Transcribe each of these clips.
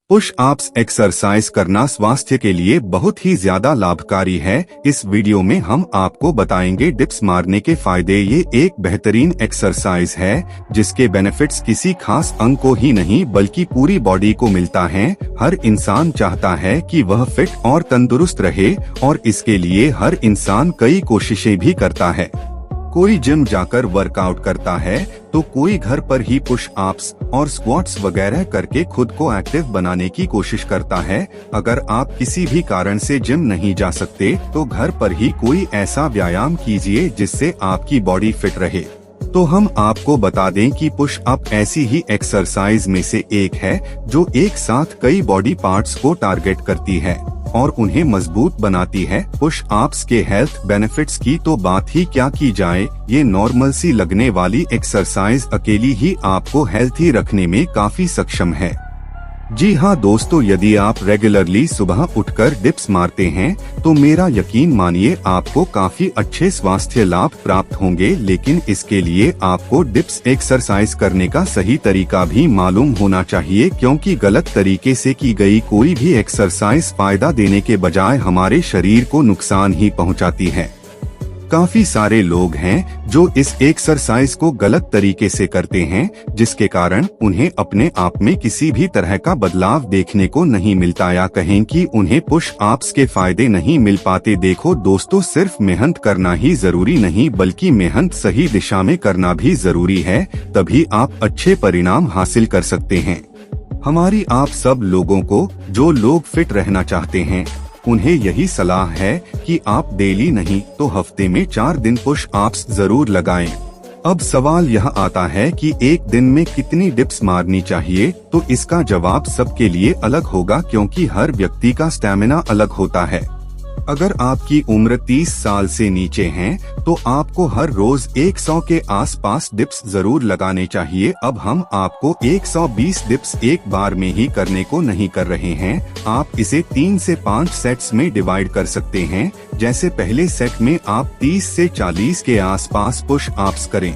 Push ups exercise करना स्वास्थ्य के लिए बहुत ही ज्यादा लाभकारी है। इस वीडियो में हम आपको बताएंगे डिप्स मारने के फायदे। ये एक बेहतरीन एक्सरसाइज है जिसके बेनिफिट्स किसी खास अंग को ही नहीं बल्कि पूरी बॉडी को मिलता है। हर इंसान चाहता है कि वह फिट और तंदुरुस्त रहे और इसके लिए हर इंसान कई कोशिशें भी करता है। कोई जिम जाकर वर्कआउट करता है तो कोई घर पर ही पुश अप्स और स्क्वाट्स वगैरह करके खुद को एक्टिव बनाने की कोशिश करता है। अगर आप किसी भी कारण से जिम नहीं जा सकते तो घर पर ही कोई ऐसा व्यायाम कीजिए जिससे आपकी बॉडी फिट रहे। तो हम आपको बता दें कि पुश अप ऐसी ही एक्सरसाइज में से एक है जो एक साथ कई बॉडी पार्ट्स को टारगेट करती है और उन्हें मजबूत बनाती है। पुश अप्स के हेल्थ बेनिफिट्स की तो बात ही क्या की जाए। ये नॉर्मल सी लगने वाली एक्सरसाइज अकेली ही आपको हेल्थी रखने में काफी सक्षम है। जी हाँ दोस्तों, यदि आप रेगुलरली सुबह उठकर डिप्स मारते हैं तो मेरा यकीन मानिए आपको काफी अच्छे स्वास्थ्य लाभ प्राप्त होंगे। लेकिन इसके लिए आपको डिप्स एक्सरसाइज करने का सही तरीका भी मालूम होना चाहिए, क्योंकि गलत तरीके से की गई कोई भी एक्सरसाइज फायदा देने के बजाय हमारे शरीर को नुकसान ही पहुँचाती है। काफी सारे लोग हैं जो इस एक्सरसाइज को गलत तरीके से करते हैं, जिसके कारण उन्हें अपने आप में किसी भी तरह का बदलाव देखने को नहीं मिलता, या कहें कि उन्हें पुश अप्स के फायदे नहीं मिल पाते। देखो दोस्तों, सिर्फ मेहनत करना ही जरूरी नहीं बल्कि मेहनत सही दिशा में करना भी जरूरी है, तभी आप अच्छे परिणाम हासिल कर सकते हैं। हमारी आप सब लोगों को, जो लोग फिट रहना चाहते हैं, उन्हें यही सलाह है कि आप डेली नहीं तो हफ्ते में 4 दिन पुश अप्स जरूर लगाएं। अब सवाल यह आता है कि एक दिन में कितनी डिप्स मारनी चाहिए, तो इसका जवाब सबके लिए अलग होगा, क्योंकि हर व्यक्ति का स्टैमिना अलग होता है। अगर आपकी उम्र 30 साल से नीचे है तो आपको हर रोज 100 के आसपास डिप्स जरूर लगाने चाहिए। अब हम आपको 120 डिप्स एक बार में ही करने को नहीं कर रहे हैं, आप इसे 3 से 5 सेट्स में डिवाइड कर सकते हैं। जैसे पहले सेट में आप 30 से 40 के आसपास पुश अप्स करें,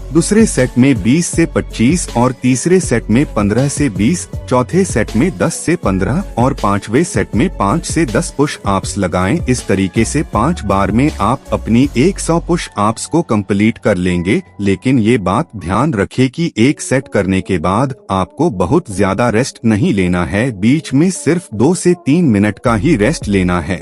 दूसरे सेट में 20 से 25 और तीसरे सेट में 15 से 20, चौथे सेट में 10 से 15 और पांचवे सेट में 5 से 10 पुश अप्स लगाएं। इस तरीके से 5 बार में आप अपनी 100 पुश अप्स को कंप्लीट कर लेंगे। लेकिन ये बात ध्यान रखें कि एक सेट करने के बाद आपको बहुत ज्यादा रेस्ट नहीं लेना है, बीच में सिर्फ 2 से 3 मिनट का ही रेस्ट लेना है।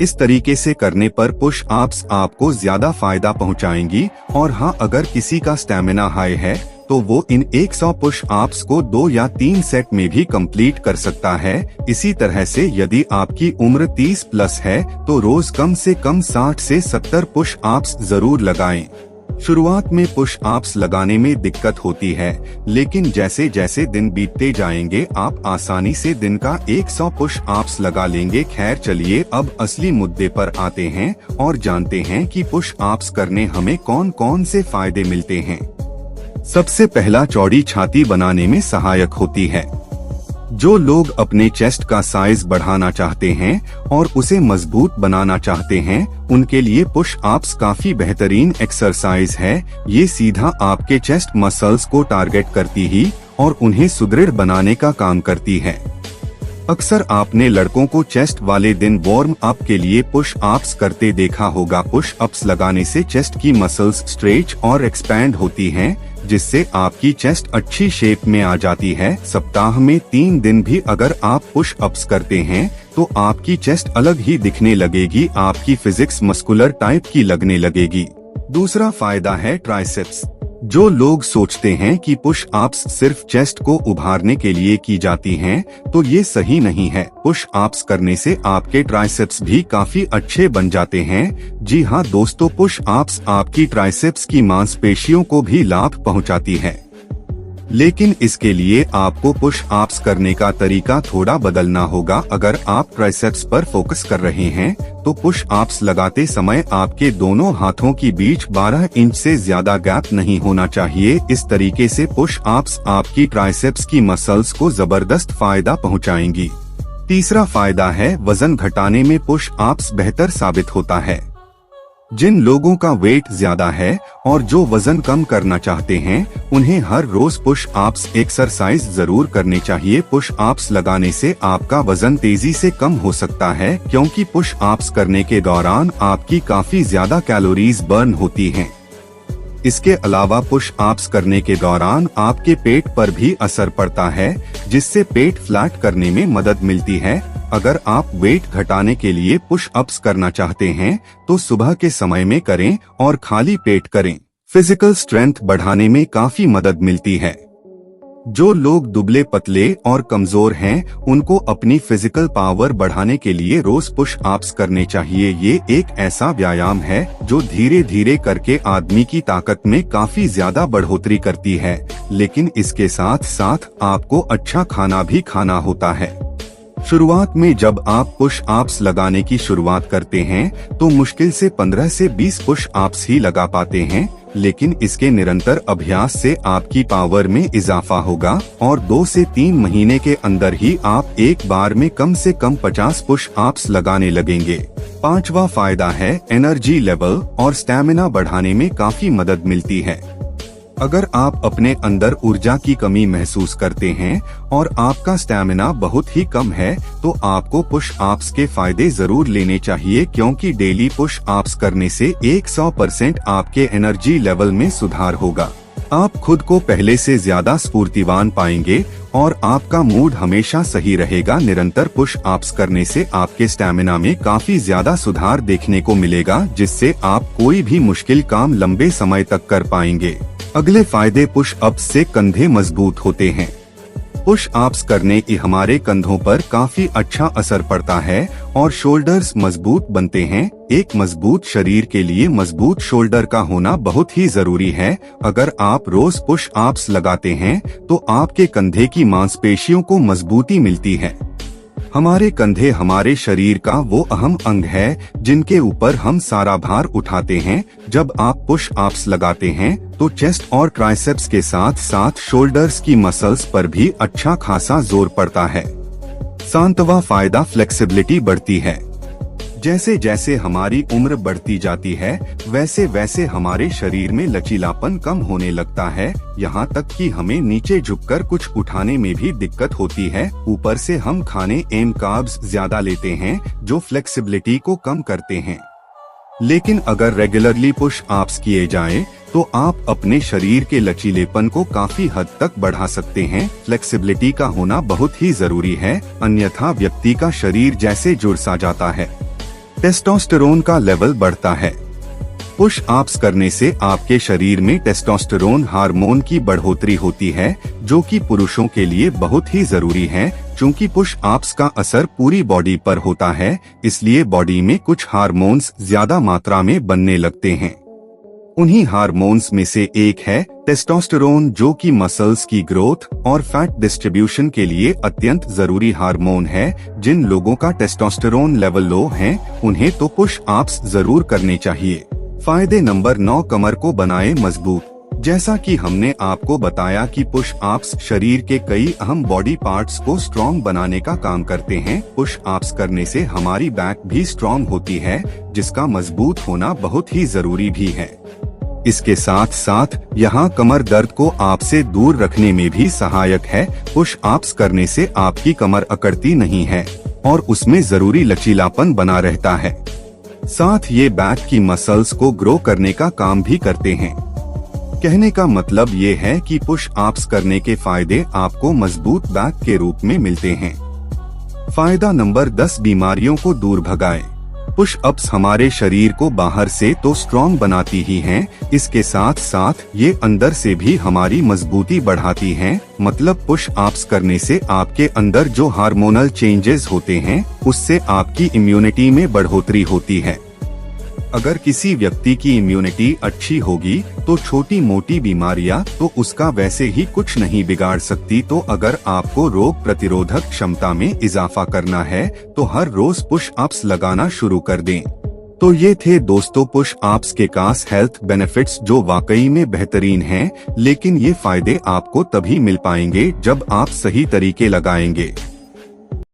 इस तरीके से करने पर पुश अप्स आपको ज्यादा फायदा पहुंचाएंगी। और हाँ, अगर किसी का स्टैमिना हाई है तो वो इन 100 पुश अप्स को 2 या 3 सेट में भी कंप्लीट कर सकता है। इसी तरह से यदि आपकी उम्र 30 प्लस है तो रोज कम से कम 60 से 70 पुश अप्स जरूर लगाएं। शुरुआत में पुश अप्स लगाने में दिक्कत होती है, लेकिन जैसे जैसे दिन बीतते जाएंगे आप आसानी से दिन का 100 पुश अप्स लगा लेंगे। खैर चलिए अब असली मुद्दे पर आते हैं और जानते हैं कि पुश अप्स करने हमें कौन कौन से फायदे मिलते हैं। सबसे पहला, चौड़ी छाती बनाने में सहायक होती है। जो लोग अपने चेस्ट का साइज बढ़ाना चाहते हैं और उसे मजबूत बनाना चाहते हैं, उनके लिए पुश अप्स काफी बेहतरीन एक्सरसाइज है। ये सीधा आपके चेस्ट मसल्स को टारगेट करती ही और उन्हें सुदृढ़ बनाने का काम करती है। अक्सर आपने लड़कों को चेस्ट वाले दिन वार्म अप के लिए पुश अप्स करते देखा होगा। पुश अप्स लगाने से चेस्ट की मसल्स स्ट्रेच और एक्सपैंड होती हैं, जिससे आपकी चेस्ट अच्छी शेप में आ जाती है। सप्ताह में 3 दिन भी अगर आप पुश अप्स करते हैं तो आपकी चेस्ट अलग ही दिखने लगेगी, आपकी फिजिक्स मस्कुलर टाइप की लगने लगेगी। दूसरा फायदा है ट्राइसेप्स। जो लोग सोचते हैं कि पुश अप्स सिर्फ चेस्ट को उभारने के लिए की जाती हैं, तो ये सही नहीं है। पुश अप्स करने से आपके ट्राइसेप्स भी काफी अच्छे बन जाते हैं। जी हाँ दोस्तों, पुश अप्स आपकी ट्राइसेप्स की मांसपेशियों को भी लाभ पहुंचाती है। लेकिन इसके लिए आपको पुश अप्स करने का तरीका थोड़ा बदलना होगा। अगर आप ट्राइसेप्स पर फोकस कर रहे हैं तो पुश अप्स लगाते समय आपके दोनों हाथों के बीच 12 इंच से ज्यादा गैप नहीं होना चाहिए। इस तरीके से पुश अप्स आपकी ट्राइसेप्स की मसल्स को जबरदस्त फायदा पहुंचाएंगी। तीसरा फायदा है वजन घटाने में पुश अप्स बेहतर साबित होता है। जिन लोगों का वेट ज्यादा है और जो वजन कम करना चाहते हैं, उन्हें हर रोज पुश अप्स एक्सरसाइज जरूर करनी चाहिए। पुश अप्स लगाने से आपका वजन तेजी से कम हो सकता है, क्योंकि पुश अप्स करने के दौरान आपकी काफी ज्यादा कैलोरीज बर्न होती हैं। इसके अलावा पुश अप्स करने के दौरान आपके पेट पर भी असर पड़ता है, जिससे पेट फ्लैट करने में मदद मिलती है। अगर आप वेट घटाने के लिए पुश अप्स करना चाहते हैं तो सुबह के समय में करें और खाली पेट करें। फिजिकल स्ट्रेंथ बढ़ाने में काफी मदद मिलती है। जो लोग दुबले पतले और कमजोर हैं, उनको अपनी फिजिकल पावर बढ़ाने के लिए रोज पुश अप्स करने चाहिए। ये एक ऐसा व्यायाम है जो धीरे धीरे करके आदमी की ताकत में काफी ज्यादा बढ़ोतरी करती है, लेकिन इसके साथ साथ आपको अच्छा खाना भी खाना होता है। शुरुआत में जब आप पुश अप्स लगाने की शुरुआत करते हैं तो मुश्किल से 15 से 20 पुश अप्स ही लगा पाते हैं, लेकिन इसके निरंतर अभ्यास से आपकी पावर में इजाफा होगा और 2 से 3 महीने के अंदर ही आप एक बार में कम से कम 50 पुश अप्स लगाने लगेंगे। 5वां फायदा है एनर्जी लेवल और स्टैमिना बढ़ाने में काफी मदद मिलती है। अगर आप अपने अंदर ऊर्जा की कमी महसूस करते हैं और आपका स्टैमिना बहुत ही कम है, तो आपको पुश अप्स के फायदे जरूर लेने चाहिए, क्योंकि डेली पुश अप्स करने से 100% आपके एनर्जी लेवल में सुधार होगा। आप खुद को पहले से ज्यादा स्फूर्तिवान पाएंगे और आपका मूड हमेशा सही रहेगा। निरंतर पुश अप्स करने से आपके स्टैमिना में काफी ज्यादा सुधार देखने को मिलेगा, जिससे आप कोई भी मुश्किल काम लंबे समय तक कर पाएंगे। अगले फायदे पुश अप्स से कंधे मजबूत होते हैं। पुश अप्स करने की हमारे कंधों पर काफी अच्छा असर पड़ता है और शोल्डर्स मजबूत बनते हैं। एक मजबूत शरीर के लिए मजबूत शोल्डर का होना बहुत ही जरूरी है। अगर आप रोज पुश अप्स लगाते हैं तो आपके कंधे की मांसपेशियों को मजबूती मिलती है। हमारे कंधे हमारे शरीर का वो अहम अंग है जिनके ऊपर हम सारा भार उठाते हैं। जब आप पुश अप्स लगाते हैं तो चेस्ट और ट्राइसेप्स के साथ साथ शोल्डर्स की मसल्स पर भी अच्छा खासा जोर पड़ता है। 7वां फायदा फ्लेक्सिबिलिटी बढ़ती है। जैसे जैसे हमारी उम्र बढ़ती जाती है, वैसे वैसे हमारे शरीर में लचीलापन कम होने लगता है। यहाँ तक कि हमें नीचे झुककर कुछ उठाने में भी दिक्कत होती है। ऊपर से हम खाने एम कार्ब्स ज्यादा लेते हैं, जो फ्लेक्सिबिलिटी को कम करते हैं। लेकिन अगर रेगुलरली पुश अप्स किए जाएं, तो आप अपने शरीर के लचीलेपन को काफी हद तक बढ़ा सकते हैं। फ्लेक्सिबिलिटी का होना बहुत ही जरूरी है, अन्यथा व्यक्ति का शरीर जैसे जुड़ सा जाता है। टेस्टोस्टेरोन का लेवल बढ़ता है। पुश अप्स करने से आपके शरीर में टेस्टोस्टेरोन हार्मोन की बढ़ोतरी होती है, जो कि पुरुषों के लिए बहुत ही जरूरी है। चूंकि पुश अप्स का असर पूरी बॉडी पर होता है, इसलिए बॉडी में कुछ हार्मोन्स ज्यादा मात्रा में बनने लगते हैं। उन्हीं हार्मोन्स में से एक है टेस्टोस्टेरोन, जो कि मसल्स की ग्रोथ और फैट डिस्ट्रीब्यूशन के लिए अत्यंत जरूरी हार्मोन है। जिन लोगों का टेस्टोस्टेरोन लेवल लो है, उन्हें तो पुश अप्स जरूर करने चाहिए। फायदे नंबर 9, कमर को बनाए मजबूत। जैसा कि हमने आपको बताया कि पुश अप्स शरीर के कई अहम बॉडी पार्ट्स को स्ट्रॉन्ग बनाने का काम करते हैं। पुश अप्स करने से हमारी बैक भी स्ट्रॉन्ग होती है, जिसका मजबूत होना बहुत ही जरूरी भी है। इसके साथ साथ यहाँ कमर दर्द को आपसे दूर रखने में भी सहायक है। पुश अप्स करने से आपकी कमर अकड़ती नहीं है और उसमें जरूरी लचीलापन बना रहता है। साथ ये बैक की मसल्स को ग्रो करने का काम भी करते हैं। कहने का मतलब ये है कि पुश अप्स करने के फायदे आपको मजबूत बैक के रूप में मिलते हैं। फायदा नंबर 10, बीमारियों को दूर भगाए। पुश अप्स हमारे शरीर को बाहर से तो स्ट्रॉन्ग बनाती ही हैं, इसके साथ साथ ये अंदर से भी हमारी मजबूती बढ़ाती हैं। मतलब पुश अप्स करने से आपके अंदर जो हार्मोनल चेंजेस होते हैं, उससे आपकी इम्यूनिटी में बढ़ोतरी होती है। अगर किसी व्यक्ति की इम्यूनिटी अच्छी होगी तो छोटी मोटी बीमारियां तो उसका वैसे ही कुछ नहीं बिगाड़ सकती। तो अगर आपको रोग प्रतिरोधक क्षमता में इजाफा करना है तो हर रोज पुश अप्स लगाना शुरू कर दें। तो ये थे दोस्तों पुश अप्स के खास हेल्थ बेनिफिट्स, जो वाकई में बेहतरीन हैं। लेकिन ये फायदे आपको तभी मिल पाएंगे जब आप सही तरीके लगाएंगे।